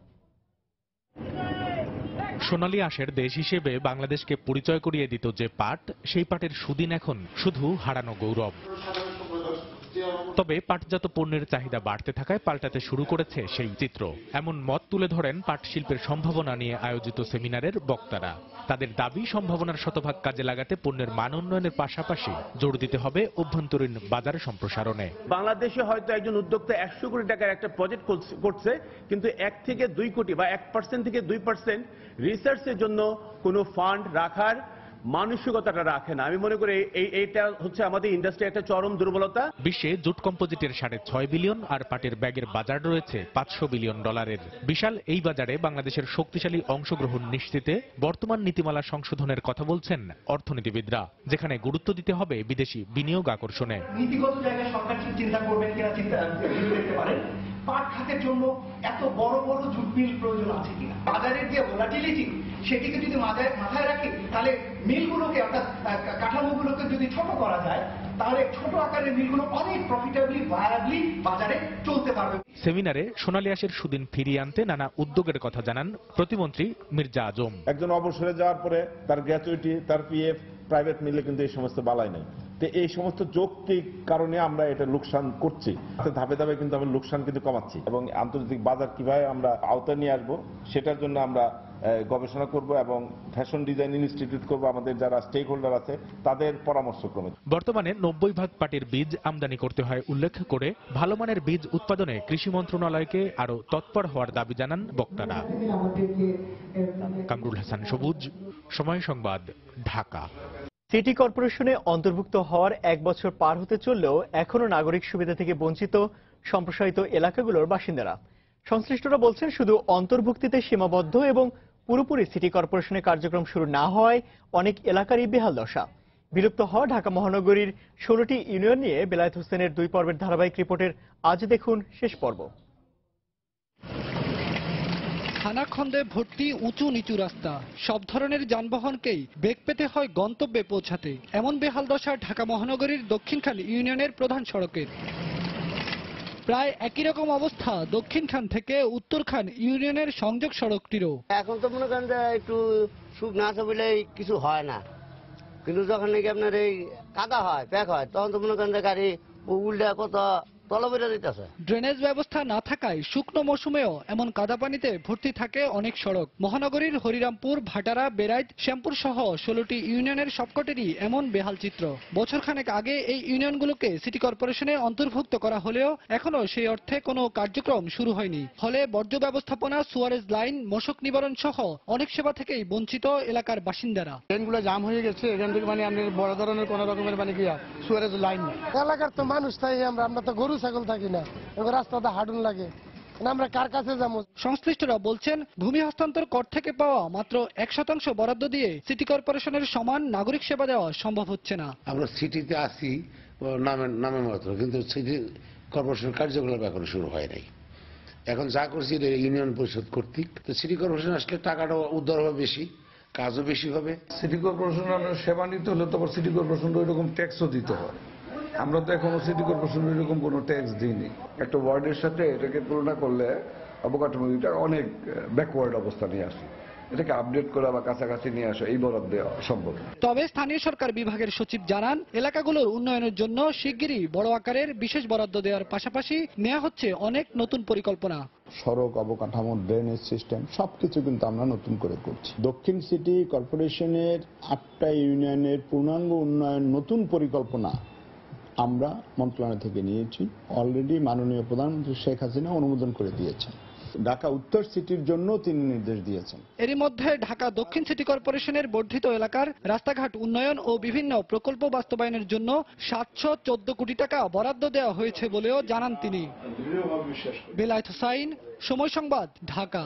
সোনালী আঁশের দেশ হিসেবে বাংলাদেশকে পরিচয় করিয়ে দিত যে পাট, সেই পাটের সুদিন এখন শুধু হারানো গৌরব। তবে পাটজাত পণ্যের চাহিদা বাড়তে থাকায় পাল্টাতে শুরু করেছে সেই চিত্র। এমন মত তুলে ধরেন পাট শিল্পের সম্ভাবনা নিয়ে আয়োজিত সেমিনারের বক্তারা। তাদের দাবি, সম্ভাবনার শতভাগ কাজে লাগাতে পণ্যের মান উন্নয়নের পাশাপাশি জোর দিতে হবে অভ্যন্তরীণ বাজার সম্প্রসারণে। বাংলাদেশে হয়তো একজন উদ্যোক্তা 100 কোটি টাকার একটা প্রজেক্ট করছে, কিন্তু 1 থেকে 2 কোটি বা 1% থেকে 2% রিসার্চের জন্য কোনো ফান্ড রাখার মানসিকতাটা রাখে না। আমি মনে করি এইটা হচ্ছে আমাদের ইন্ডাস্ট্রি একটা চরম দুর্বলতা। বিশ্বে জুট কম্পোজিটের 6.5 বিলিয়ন আর পাটের ব্যাগের বাজার রয়েছে $500 বিলিয়ন। বিশাল এই বাজারে বাংলাদেশের শক্তিশালী অংশগ্রহণ নিশ্চিতে বর্তমান নীতিমালা সংশোধনের কথা বলছেন অর্থনীতিবিদরা, যেখানে গুরুত্ব দিতে হবে বিদেশি বিনিয়োগ আকর্ষণে। নীতিগত জায়গায় সরকার চিন্তা করবেন কিনা চিন্তা করতে পারেন। পাট খাতের জন্য এত বড় বড় জুট মিল প্রয়োজন আছে কিনা, বাজারের যে ভোলাটিলিটি সেটিকে যদি মাথায় রাখি, তাহলে মিলগুলোকে অর্থাৎ কাঠামোগুলোকে যদি ছোট করা যায়, তাহলে ছোট আকারের মিলগুলো অনেক প্রফিটেবলি ভায়াবলি বাজারে চলতে পারবে। সেমিনারে সোনালী আঁশের সুদিন ফিরিয়ে আনতে নানা উদ্যোগের কথা জানান প্রতিমন্ত্রী মির্জা আজম। একজন অবসরে যাওয়ার পরে তার গ্র্যাচুইটি, তার পিএফ প্রাইভেট মিলে কিন্তু এই সমস্ত বালাই নাই। তো এই সমস্ত যৌক্তিক কারণে আমরা এটা লোকসান করছি, ধাপে ধাপে কিন্তু আমরা লোকসান কিন্তু কমাচ্ছি, এবং আন্তর্জাতিক বাজার কিভাবে আমরা আওতায় নিয়ে আসবো সেটার জন্য আমরা গবেষণা করব এবং ফ্যাশন ডিজাইন ইনস্টিটিউট করব, আমাদের যারা স্টেক হোল্ডার আছে তাদের পরামর্শক্রমে। বর্তমানে 90 ভাগ পাটের বীজ আমদানি করতে হয় উল্লেখ করে ভালো মানের বীজ উৎপাদনে কৃষি মন্ত্রণালয়কে আরো তৎপর হওয়ার দাবি জানান বক্তারা। কামরুল হাসান সবুজ, সময় সংবাদ, ঢাকা। সিটি কর্পোরেশনে অন্তর্ভুক্ত হওয়ার 1 বছর পার হতে চললেও এখনো নাগরিক সুবিধা থেকে বঞ্চিত সম্প্রসারিত এলাকাগুলোর বাসিন্দারা। সংশ্লিষ্টরা বলছেন, শুধু অন্তর্ভুক্তিতে সীমাবদ্ধ এবং পুরোপুরি সিটি কর্পোরেশনের কার্যক্রম শুরু না হওয়ায় অনেক এলাকারই বেহাল দশা। বিলুপ্ত হওয়া ঢাকা মহানগরীর 16টি ইউনিয়ন নিয়ে বেলায়েত হোসেনের 2 পর্বের ধারাবাহিক রিপোর্টের আজ দেখুন শেষ পর্ব। খানাখন্দে ভর্তি উঁচু নিচু রাস্তা, সব ধরনের যানবাহনকেই বেগ পেতে হয় গন্তব্যে পৌঁছাতে। এমন বেহাল দশা ঢাকা মহানগরীর দক্ষিণখান ইউনিয়নের প্রধান সড়কের। প্রায় একই রকম অবস্থা দক্ষিণখান থেকে উত্তরখান ইউনিয়নের সংযোগ সড়কটিরও। এখন তো মনে করেন যে একটু সুখ না আছে বলে কিছু হয় না, কিন্তু যখন নাকি আপনার এই কাদা হয়, প্যাক হয়, তখন তো মনে করেন যে গাড়ি উল্টা কত ড্রেনেজ ব্যবস্থা না থাকায় শুকনো মৌসুমেও এমন কাদা পানিতে ভর্তি থাকে অনেক সড়ক। মহানগরীর হরিরামপুর, ভাটারা, বেরাইত, শ্যামপুর সহ 16টি ইউনিয়নের সবকটেরই এমন বেহাল চিত্র। বছরখানেক আগে এই ইউনিয়নগুলোকে সিটি কর্পোরেশনে অন্তর্ভুক্ত করা হলেও এখনো সেই অর্থে কোনো কার্যক্রম শুরু হয়নি। ফলে বর্জ্য ব্যবস্থাপনা, সুয়ারেজ লাইন, মশক নিবারণ সহ অনেক সেবা থেকেই বঞ্চিত এলাকার বাসিন্দারা। ট্রেনগুলো জাম হয়ে গেছে, এখান থেকে মানে আমাদের বড় ধরনের কোন রকমের মানে কি সুয়ারেজ লাইন নেই। এলাকার তো মানুষ তাই আমরা তো গরু ছাগল থাকি না, রাস্তাটা হাঁটুন লাগে, আমরা কার কাছে যাবো? সংশ্লিষ্টরা বলছেন, ভূমি হস্তান্তর কর থেকে পাওয়া মাত্র 1% বরাদ্দ দিয়ে সিটি কর্পোরেশনের সমান নাগরিক সেবা দেওয়া সম্ভব হচ্ছে না। আমরা সিটিতে আসি নামে মাত্র, কিন্তু সিটি কর্পোরেশনের কার্যকলাপ এখন শুরু হয় নাই। এখন যা করছি ইউনিয়ন পরিষদ কর্তৃক, তো সিটি কর্পোরেশন আসলে টাকাটা উদ্ধার হবে বেশি, কাজও বেশি হবে। সিটি কর্পোরেশন সেবা নিতে হলে তো সিটি কর্পোরেশন ওইরকম ট্যাক্সও দিতে হয়। আমরা তো এখনো সিটি কর্পোরেশন এরকম কোনো ট্যাক্স দিইনি। একটা ওয়ার্ডের সাথে এটাকে তুলনা করলে অবকাঠামোটা অনেক ব্যাকওয়ার্ড অবস্থা নিয়ে আসে। এটাকে আপডেট করা বা কাছাকাছি নিয়ে আসা এই বরাদ্দে সম্ভব। তবে স্থানীয় সরকার বিভাগের সচিব জানান, এলাকাগুলোর উন্নয়নের জন্য শিগগিরই বড় আকারের বিশেষ বরাদ্দ দেওয়ার পাশাপাশি নেওয়া হচ্ছে অনেক নতুন পরিকল্পনা। সড়ক, অবকাঠামো, ড্রেনেজ সিস্টেম সবকিছু কিন্তু আমরা নতুন করে করছি। দক্ষিণ সিটি কর্পোরেশনের 8টা ইউনিয়নের পূর্ণাঙ্গ উন্নয়ন নতুন পরিকল্পনা আমরা মন্ত্রণালয় থেকে নিয়েছি। অলরেডি মাননীয় প্রধানমন্ত্রী শেখ হাসিনা অনুমোদন করে দিয়েছেন। ঢাকা উত্তর সিটির জন্য তিনি নির্দেশ দিয়েছেন। এরই মধ্যে ঢাকা দক্ষিণ সিটি কর্পোরেশনের বর্ধিত এলাকার রাস্তাঘাট উন্নয়ন ও বিভিন্ন প্রকল্প বাস্তবায়নের জন্য 714 কোটি টাকা বরাদ্দ দেওয়া হয়েছে বলেও জানান তিনি। বেলায়েত হোসাইন, সময় সংবাদ, ঢাকা।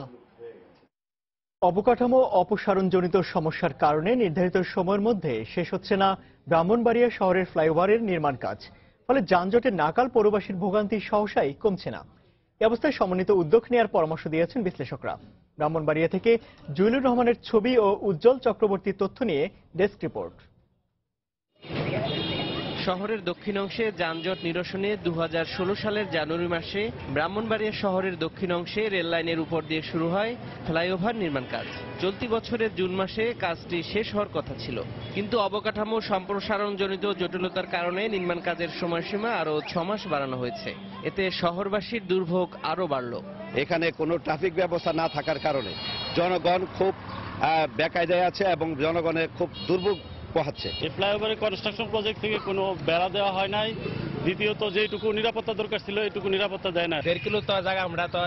অবকাঠামো অপসারণজনিত সমস্যার কারণে নির্ধারিত সময়ের মধ্যে শেষ হচ্ছে না ব্রাহ্মণবাড়িয়া শহরের ফ্লাইওভারের নির্মাণ কাজ। ফলে যানজটের নাকাল পৌরবাসীর ভোগান্তি সহসাই কমছে না। এ অবস্থায় সমন্বিত উদ্যোগ নেওয়ার পরামর্শ দিয়েছেন বিশ্লেষকরা। ব্রাহ্মণবাড়িয়া থেকে জুয়েলুর রহমানের ছবি ও উজ্জ্বল চক্রবর্তীর তথ্য নিয়ে ডেস্ক রিপোর্ট। শহরের দক্ষিণ অংশে যানজট নিরসনে 2016 সালের জানুয়ারি মাসে ব্রাহ্মণবাড়িয়া শহরের দক্ষিণ অংশে রেল লাইনের উপর দিয়ে শুরু হয় ফ্লাইওভার নির্মাণ কাজ। চলতি বছরের জুন মাসে কাজটি শেষ হওয়ার কথা ছিল, কিন্তু অবকাঠামো সম্প্রসারণজনিত জটিলতার কারণে নির্মাণ কাজের সময়সীমা আরও 6 মাস বাড়ানো হয়েছে। এতে শহরবাসীর দুর্ভোগ আরও বাড়ল। এখানে কোনো ট্রাফিক ব্যবস্থা না থাকার কারণে জনগণ খুব বেকায়দায় আছে এবং জনগণের খুব দুর্ভোগ পোহাচ্ছে। এই ফ্লাইওভারের কনস্ট্রাকশন প্রজেক্ট থেকে কোনো বেড়া দেওয়া হয় নাই। দ্বিতীয়ত যেটুকু নিরাপত্তা দরকার ছিল এইটুকু নিরাপত্তা দেয় না। 1.5 কিলো তো জায়গা আমরা তো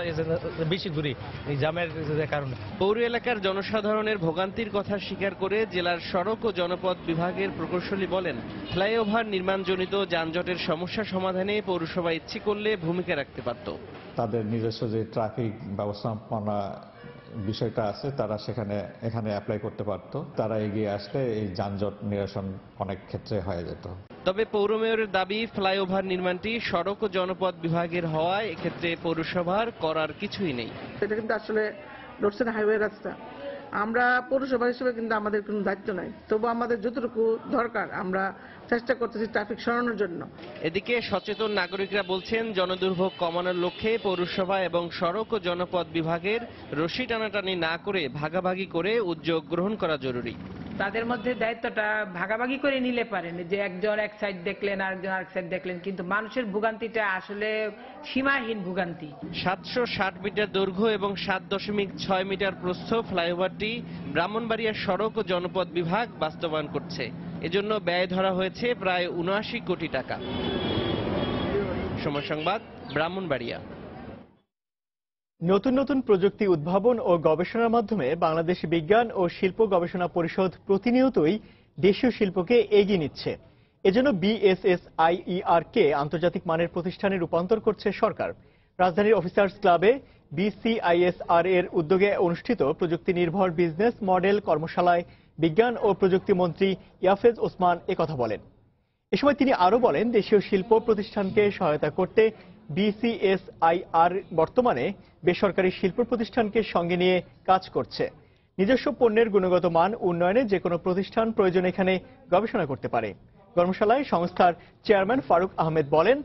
বেশি ঘুরি এই জামের কারণে। পৌর এলাকার জনসাধারণের ভোগান্তির কথা স্বীকার করে জেলার সড়ক ও জনপথ বিভাগের প্রকৌশলী বলেন, ফ্লাইওভার নির্মাণজনিত যানজটের সমস্যা সমাধানে পৌরসভা ইচ্ছে করলে ভূমিকা রাখতে পারত। তাদের নিজস্ব যে ট্রাফিক ব্যবস্থাপনা বিষয়টা আছে তারা এখানে অ্যাপ্লাই করতে পারত। তারা এগিয়ে আসলে এই যানজট নিরসন অনেক ক্ষেত্রে হয়ে যেত। তবে পৌর মেয়রের দাবি, ফ্লাইওভার নির্মাণটি সড়ক ও জনপথ বিভাগের হওয়ায় এক্ষেত্রে পৌরসভার করার কিছুই নেই। এটা কিন্তু আসলে রোড সাইড হাইওয়ে রাস্তা, আমরা পৌরসভা হিসেবে কিন্তু আমাদের কোনো দায়িত্ব নাই। তবু আমাদের যতটুকু দরকার আমরা চেষ্টা করতেছি ট্রাফিক সরানোর জন্য। এদিকে সচেতন নাগরিকরা বলছেন, জনদুর্ভোগ কমানোর লক্ষ্যে পৌরসভা এবং সড়ক ও জনপথ বিভাগের রশি টানাটানি না করে ভাগাভাগি করে উদ্যোগ গ্রহণ করা জরুরি। তাদের মধ্যে দায়িত্বটা ভাগাভাগি করে নিলে পারেন, যে একজন এক সাইড দেখলেন আরেকজন আরেক সাইড দেখলেন, কিন্তু মানুষের ভোগান্তিটা আসলে সীমাহীন ভোগান্তি। 760 মিটার দৈর্ঘ্য এবং 7.6 মিটার প্রস্থ ফ্লাইওভারটি ব্রাহ্মণবাড়িয়া সড়ক ও জনপথ বিভাগ বাস্তবায়ন করছে। এজন্য ব্যয় ধরা হয়েছে প্রায় 79 কোটি টাকা। সময় সংবাদ, ব্রাহ্মণবাড়িয়া। নতুন নতুন প্রযুক্তি উদ্ভাবন ও গবেষণার মাধ্যমে বাংলাদেশ বিজ্ঞান ও শিল্প গবেষণা পরিষদ প্রতিনিয়তই দেশীয় শিল্পকে এগিয়ে নিচ্ছে। এজন্য BSSIER কে আন্তর্জাতিক মানের প্রতিষ্ঠানে রূপান্তর করছে সরকার। রাজধানীর অফিসার্স ক্লাবে BCISR এর উদ্যোগে অনুষ্ঠিত প্রযুক্তি নির্ভর বিজনেস মডেল কর্মশালায় বিজ্ঞান ও প্রযুক্তি মন্ত্রী ইয়াফেজ ওসমান একথা বলেন। এ সময় তিনি আরো বলেন, দেশীয় শিল্প প্রতিষ্ঠানকে সহায়তা করতে BCSIR বর্তমানে বেসরকারি শিল্প প্রতিষ্ঠানকে সঙ্গে নিয়ে কাজ করছে। নিজস্ব পণ্যের গুণগত মান উন্নয়নে যে কোনো প্রতিষ্ঠান প্রয়োজন এখানে গবেষণা করতে পারে। কর্মশালায় সংস্থার চেয়ারম্যান ফারুক আহমেদ বলেন,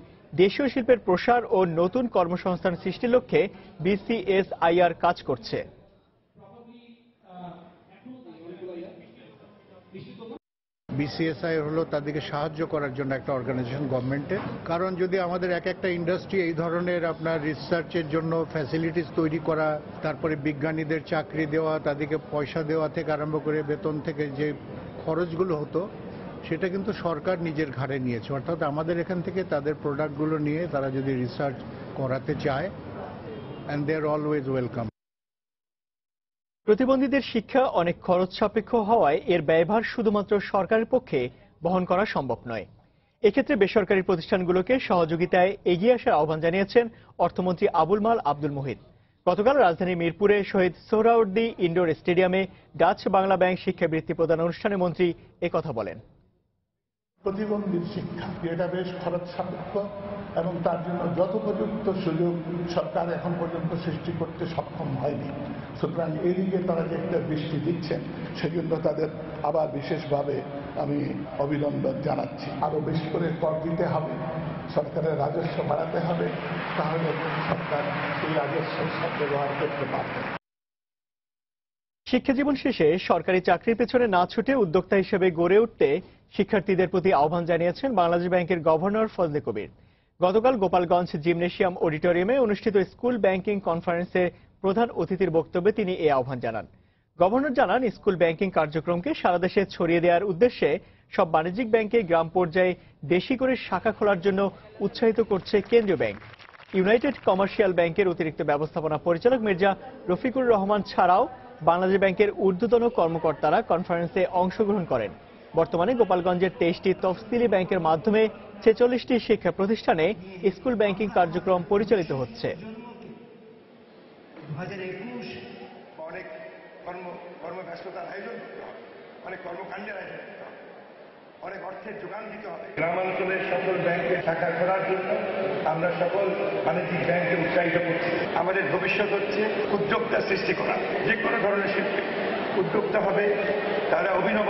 দেশীয় শিল্পের প্রসার ও নতুন কর্মসংস্থান সৃষ্টির লক্ষ্যে BCSIR কাজ করছে। BCSIR হলো তাদেরকে সাহায্য করার জন্য একটা অর্গানাইজেশন গভর্নমেন্টের। কারণ যদি আমাদের এক একটা ইন্ডাস্ট্রি এই ধরনের আপনার রিসার্চের জন্য ফ্যাসিলিটিস তৈরি করা, তারপরে বিজ্ঞানীদের চাকরি দেওয়া, তাদেরকে পয়সা দেওয়া থেকে আরম্ভ করে বেতন থেকে যে খরচগুলো হতো সেটা কিন্তু সরকার নিজের ঘাড়ে নিয়েছে। অর্থাৎ আমাদের এখান থেকে তাদের প্রোডাক্টগুলো নিয়ে তারা যদি রিসার্চ করাতে চায়, and they are always welcome. প্রতিবন্ধীদের শিক্ষা অনেক খরচ সাপেক্ষ হওয়ায় এর ব্যয়ভার শুধুমাত্র সরকারের পক্ষে বহন করা সম্ভব নয়। এক্ষেত্রে বেসরকারি প্রতিষ্ঠানগুলোকে সহযোগিতায় এগিয়ে আসার আহ্বান জানিয়েছেন অর্থমন্ত্রী আবুল মাল আব্দুল মুহিত। গতকাল রাজধানীর মিরপুরে শহীদ সোহরাওয়ার্দী ইনডোর স্টেডিয়ামে ডাচ বাংলা ব্যাংক শিক্ষাবৃত্তি প্রদান অনুষ্ঠানে মন্ত্রী একথা বলেন। প্রতিবন্ধীর শিক্ষা এটা বেশ খরচ সাপেক্ষ এবং তার জন্য যথোপযুক্ত সুযোগ সরকার এখন পর্যন্ত সৃষ্টি করতে সক্ষম হয়নি। সুতরাং এই দিকে তারা যে একটা দৃষ্টি দিচ্ছেন সেজন্য তাদের আবার বিশেষভাবে আমি অভিনন্দন জানাচ্ছি। আরো বেশি করে কর দিতে হবে, সরকারের রাজস্ব বাড়াতে হবে, তাহলে সরকার এই রাজস্ব সব ব্যবহার করতে পারবে। শিক্ষাজীবন শেষে সরকারি চাকরির পেছনে না ছুটে উদ্যোক্তা হিসেবে গড়ে উঠতে শিক্ষার্থীদের প্রতি আহ্বান জানিয়েছেন বাংলাদেশ ব্যাংকের গভর্নর ফজলে কবির। গতকাল গোপালগঞ্জ জিমনেশিয়াম অডিটোরিয়ামে অনুষ্ঠিত স্কুল ব্যাংকিং কনফারেন্সে প্রধান অতিথির বক্তব্যে তিনি এই আহ্বান জানান। গভর্নর জানান, স্কুল ব্যাংকিং কার্যক্রমকে সারা দেশে ছড়িয়ে দেওয়ার উদ্দেশ্যে সব বাণিজ্যিক ব্যাংকে গ্রাম পর্যায়ে বেশি করে শাখা খোলার জন্য উৎসাহিত করছে কেন্দ্রীয় ব্যাংক। ইউনাইটেড কমার্শিয়াল ব্যাংকের অতিরিক্ত ব্যবস্থাপনা পরিচালক মির্জা রফিকুর রহমান ছাড়াও বাংলাদেশ ব্যাংকের ঊর্ধ্বতন কর্মকর্তারা কনফারেন্সে অংশগ্রহণ করেন। বর্তমানে গোপালগঞ্জের 23টি তফসিলি ব্যাংকের মাধ্যমে 46টি শিক্ষা প্রতিষ্ঠানে স্কুল ব্যাংকিং কার্যক্রম পরিচালিত হচ্ছে। 2021 অনেক কর্মব্যস্ততার আয়োজন করতে হবে, অনেক কর্মকাণ্ডের আয়োজন করতে হবে, অনেক অর্থের যোগান দিতে হবে। গ্রামাঞ্চলের সকল ব্যাংকে শাখা খোলার জন্য আমরা সকল বাণিজ্যিক ব্যাংকে উৎসাহিত করছি। আমাদের ভবিষ্যৎ হচ্ছে উদ্যোক্তা সৃষ্টি করা। যে কোনো ধরনের শিল্পে উদ্যোক্তা হবে, তারা অভিনব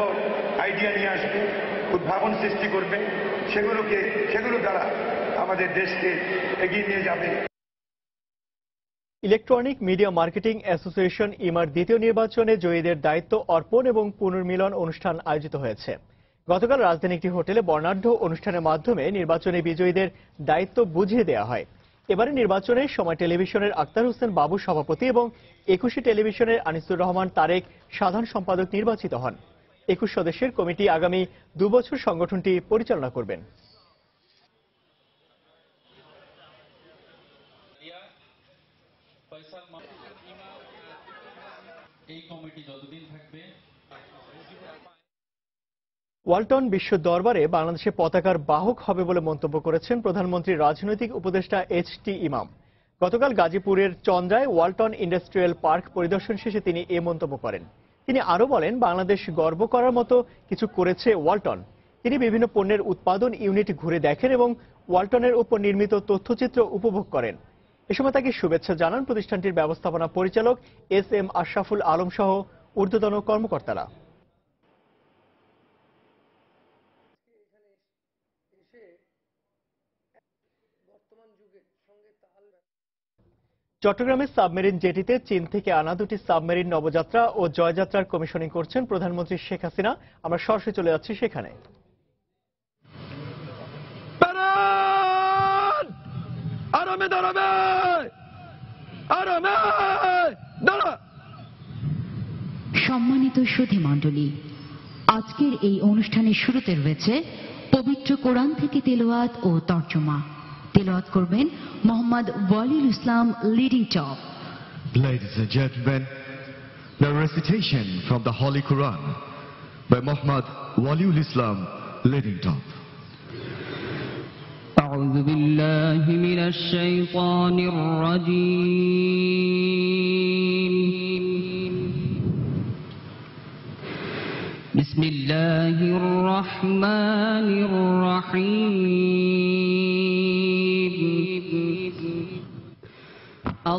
আইডিয়া নিয়ে আসবে, উদ্ভাবন সৃষ্টি করবে, সেগুলো দ্বারা আমাদের দেশকে এগিয়ে নিয়ে যাবে। ইলেকট্রনিক মিডিয়া মার্কেটিং অ্যাসোসিয়েশন ইমার দ্বিতীয় নির্বাচনে জয়ীদের দায়িত্ব অর্পণ এবং পুনর্মিলন অনুষ্ঠান আয়োজিত হয়েছে। গতকাল রাজধানী একটি হোটেলে বর্ণাঢ্য অনুষ্ঠানের মাধ্যমে নির্বাচনে বিজয়ীদের দায়িত্ব বুঝিয়ে দেওয়া হয়। এবারে নির্বাচনে সময় টেলিভিশনের আক্তার হোসেন বাবু সভাপতি এবং 21 টেলিভিশনের আনিসুর রহমান তারেক সাধারণ সম্পাদক নির্বাচিত হন। 21 সদস্যের কমিটি আগামী 2 বছর সংগঠনটি পরিচালনা করবেন। ওয়ালটন বিশ্ব দরবারে বাংলাদেশের পতাকার বাহক হবে বলে মন্তব্য করেছেন প্রধানমন্ত্রীর রাজনৈতিক উপদেষ্টা এইচ.টি. ইমাম। গতকাল গাজীপুরের চন্দ্রায় ওয়ালটন ইন্ডাস্ট্রিয়াল পার্ক পরিদর্শন শেষে তিনি এ মন্তব্য করেন। তিনি আরও বলেন, বাংলাদেশ গর্ব করার মতো কিছু করেছে ওয়ালটন। তিনি বিভিন্ন পণ্যের উৎপাদন ইউনিট ঘুরে দেখেন এবং ওয়ালটনের উপর নির্মিত তথ্যচিত্র উপভোগ করেন। এ সময় তাকে শুভেচ্ছা জানান প্রতিষ্ঠানটির ব্যবস্থাপনা পরিচালক এস.এম. আশরাফুল আলম সহ ঊর্ধ্বতন কর্মকর্তারা। চট্টগ্রামের সাবমেরিন জেটিতে চীন থেকে আনা 2টি সাবমেরিন নবযাত্রা ও জয়যাত্রার কমিশনিং করছেন প্রধানমন্ত্রী শেখ হাসিনা। আমরা সরাসরি চলে যাচ্ছি সেখানে। সম্মানিত সুধী মণ্ডলী, আজকের এই অনুষ্ঠানের শুরুতে রয়েছে পবিত্র কোরআন থেকে তেলাওয়াত ও তর্জমা। তেলাওয়াত করবেন Mohammad Waliul Islam leading top. Ladies and gentlemen, the recitation from the Holy Quran by Muhammad Waliul Islam leading top. أعوذ بالله من الشيطان الرجيم. بسم الله الرحمن الرحيم.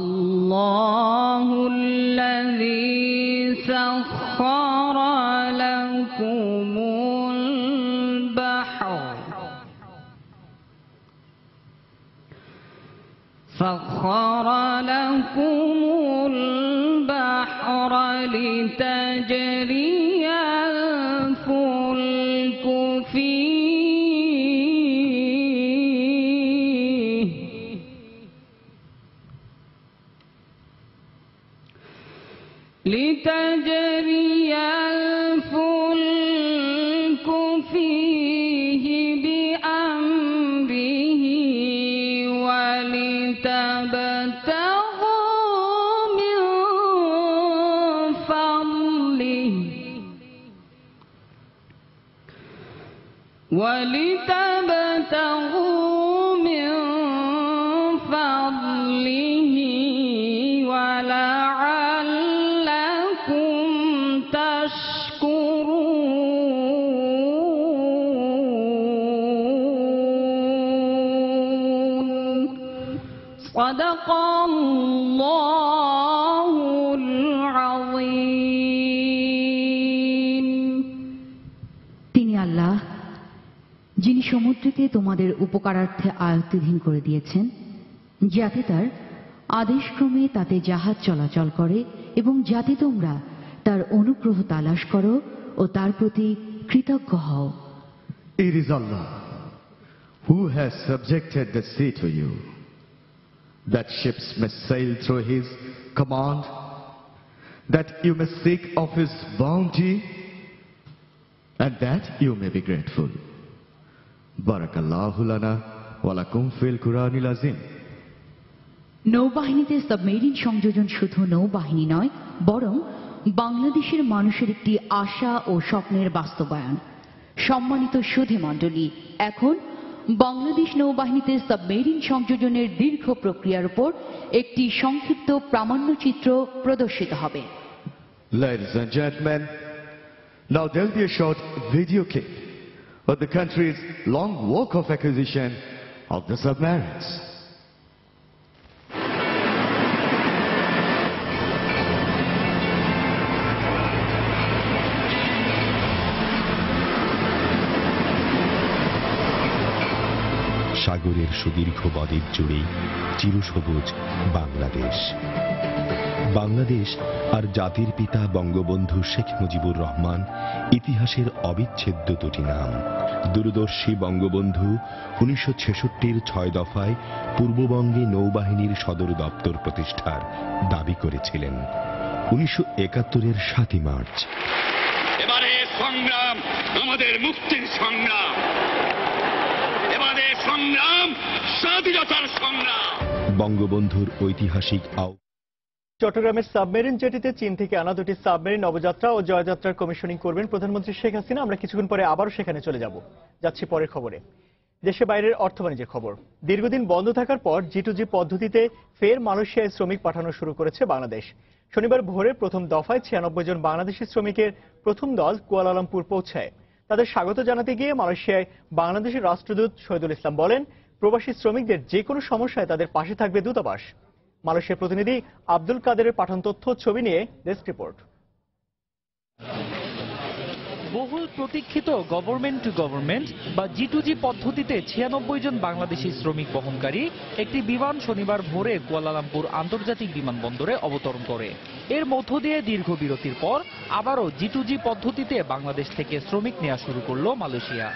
الله الذي سخر لكم البحر لتجري الفلك فيه بأمره ولتبتغوا من فضله ولعلكم تشكرون. صدق الله العظيم. তিনি আল্লাহ, যিনি সমুদ্রকে তোমাদের উপকারার্থে আয়ত্তাধীন করে দিয়েছেন, যাতে তার আদেশক্রমে তাতে জাহাজ চলাচল করে এবং যাতে তোমরা তার অনুগ্রহ তালাশ করো ও তার প্রতি কৃতজ্ঞ হও। It is Allah who has subjected the sea to you, that ships may sail through His command, that you may seek of His bounty, and that you may be grateful. Barakallahu lana wa lakum fil Quranil Azim. নৌবাহিনীতে submarine সংযোজন শুধু নৌবাহিনী নয়, বরং বাংলাদেশের মানুষের একটি আশা ও স্বপ্নের বাস্তবায়ন। সম্মানিত সুধী মণ্ডলী, এখন বাংলাদেশ নৌবাহিনীতে সাবমেরিন সংযোজনের দীর্ঘ প্রক্রিয়ার উপর একটি সংক্ষিপ্ত প্রামাণ্যচিত্র প্রদর্শিত হবে। Ladies and gentlemen, now there will be a short video clip of the country's long walk of acquisition of the submarines. সাগরের সুদীর্ঘ বদ্বীপ জুড়ে চিরসবুজ বাংলাদেশ। বাংলাদেশ আর জাতির পিতা বঙ্গবন্ধু শেখ মুজিবুর রহমান ইতিহাসের অবিচ্ছেদ্য দুটি নাম। দূরদর্শী বঙ্গবন্ধু 1966-র 6 দফায় পূর্ববঙ্গে নৌবাহিনীর সদর দপ্তর প্রতিষ্ঠার দাবি করেছিলেন। 1971-এর 7 মার্চ এবারে সংগ্রাম আমাদের মুক্তির সংগ্রাম, এবারে সংগ্রাম স্বাধীনতার সংগ্রাম। বঙ্গবন্ধুর ঐতিহাসিক চট্টগ্রামের সাবমেরিন জেটিতে চীন থেকে আনা দুটি সাবমেরিন নবযাত্রা ও জয়যাত্রার কমিশনিং করবেন প্রধানমন্ত্রী শেখ হাসিনা। আমরা কিছুক্ষণ পরে আবারও সেখানে চলে যাচ্ছি পরের খবরে। দেশে বাইরের অর্থ বাণিজ্যের খবর। দীর্ঘদিন বন্ধ থাকার পর G2G পদ্ধতিতে ফের মালয়েশিয়ায় শ্রমিক পাঠানো শুরু করেছে বাংলাদেশ। শনিবার ভোরে প্রথম দফায় 96 জন বাংলাদেশি শ্রমিকের প্রথম দল কুয়ালালামপুর পৌঁছায়। তাদের স্বাগত জানাতে গিয়ে মালয়েশিয়ায় বাংলাদেশের রাষ্ট্রদূত শহীদুল ইসলাম বলেন, প্রবাসী শ্রমিকদের যে কোনো সমস্যায় তাদের পাশে থাকবে দূতাবাস। মালয়েশিয়ার প্রতিনিধি আব্দুল কাদেরের পাঠানো তথ্য ছবি নিয়ে ডেস্ক রিপোর্ট। বহুল প্রতীক্ষিত গভর্নমেন্ট টু গভর্নমেন্ট বা G2G পদ্ধতিতে 96 জন বাংলাদেশি শ্রমিক বহনকারী একটি বিমান শনিবার ভোরে কুয়ালালামপুর আন্তর্জাতিক বিমানবন্দরে অবতরণ করে। এর মধ্য দিয়ে দীর্ঘ বিরতির পর আবারও G2G পদ্ধতিতে বাংলাদেশ থেকে শ্রমিক নেওয়া শুরু করলো মালয়েশিয়া।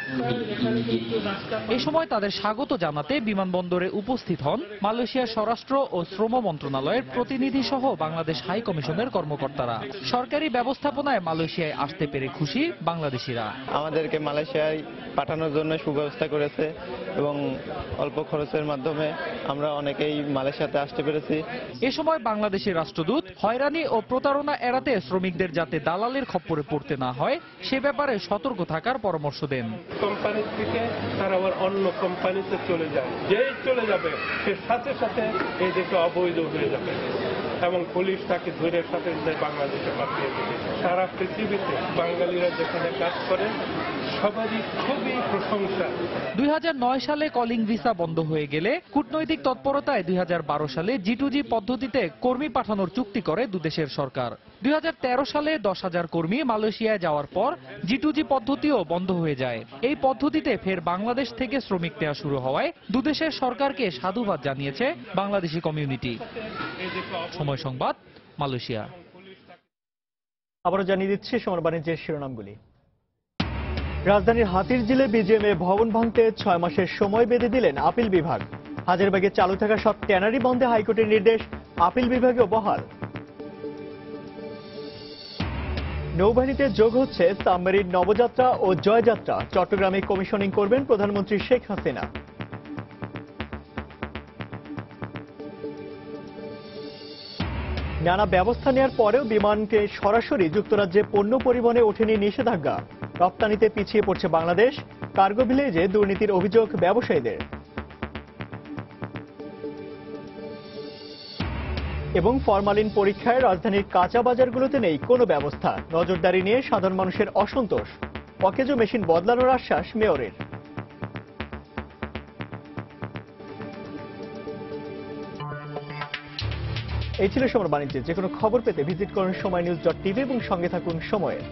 এ সময় তাদের স্বাগত জানাতে বিমানবন্দরে উপস্থিত হন মালয়েশিয়ার স্বরাষ্ট্র ও শ্রম মন্ত্রণালয়ের প্রতিনিধি সহ বাংলাদেশ হাই কমিশনের কর্মকর্তারা। সরকারি ব্যবস্থাপনায় মালয়েশিয়ায় আসতে পেরে খুশি বাংলাদেশিরা। আমাদেরকে মালয়েশিয়ায় পাঠানোর জন্য সুব্যবস্থা করেছে এবং অল্প খরচের মাধ্যমে আমরা অনেকেই মালয়েশিয়াতে আসতে পেরেছি। এ সময় বাংলাদেশের রাষ্ট্রদূত হয়রানি ও প্রতারণা এড়াতে শ্রমিকদের যাতে দালালের খপ্পরে পড়তে না হয় সে ব্যাপারে সতর্ক থাকার পরামর্শ দেন। কোম্পানি থেকে তারা আবার অন্য কোম্পানিতে চলে যায়, যেই চলে যাবে সে সাথে সাথে এই দেশে অবৈধ হয়ে যাবে এবং পুলিশ তাকে ধরে সাথে বাংলাদেশে পাঠিয়ে দেবে। সারা পৃথিবীতে বাঙালিরা যেখানে কাজ করে সবারই খুবই প্রশংসা। 2009 সালে কলিং ভিসা বন্ধ হয়ে গেলে কূটনৈতিক তৎপরতায় 2012 সালে G2G পদ্ধতিতে কর্মী পাঠানোর চুক্তি করে দুদেশের সরকার। 2013 সালে 10,000 কর্মী মালয়েশিয়ায় যাওয়ার পর G2G পদ্ধতিও বন্ধ হয়ে যায়। এই পদ্ধতিতে ফের বাংলাদেশ থেকে শ্রমিক নেওয়া শুরু হওয়ায় দুদেশের সরকারকে সাধুবাদ জানিয়েছে বাংলাদেশি কমিউনিটি। সময় সংবাদ, মালয়েশিয়া। আবারও জানিয়ে দিচ্ছি সমর বাণিজ্যের শিরোনামগুলি। রাজধানীর হাতিরঝিলে বিজিএমএ ভবন ভাঙতে 6 মাসের সময় বেঁধে দিলেন আপিল বিভাগ। হাজারবাগে চালু থাকা সব ট্যানারি বন্ধে হাইকোর্টের নির্দেশ, আপিল বিভাগেও বহাল। নৌবাহিনীতে যোগ হচ্ছে সাবমেরিন নবযাত্রা ও জয়যাত্রা। চট্টগ্রামে কমিশনিং করবেন প্রধানমন্ত্রী শেখ হাসিনা। নানা ব্যবস্থা নেওয়ার পরেও বিমানকে সরাসরি যুক্তরাজ্যে পণ্য পরিবহনে ওঠেনি নিষেধাজ্ঞা। রপ্তানিতে পিছিয়ে পড়ছে বাংলাদেশ। কার্গো ভিলেজে দুর্নীতির অভিযোগ ব্যবসায়ীদের। এবং ফরমালিন পরীক্ষায় রাজধানীর কাঁচা বাজারগুলোতে নেই কোনো ব্যবস্থা। নজরদারি নিয়ে সাধারণ মানুষের অসন্তোষ। অকেজো মেশিন বদলানোর আশ্বাস মেয়রের। এই ছিল সমর বাণিজ্যের। যে কোনো খবর পেতে ভিজিট করুন সময়নিউজ.tv এবং সঙ্গে থাকুন সময়ের।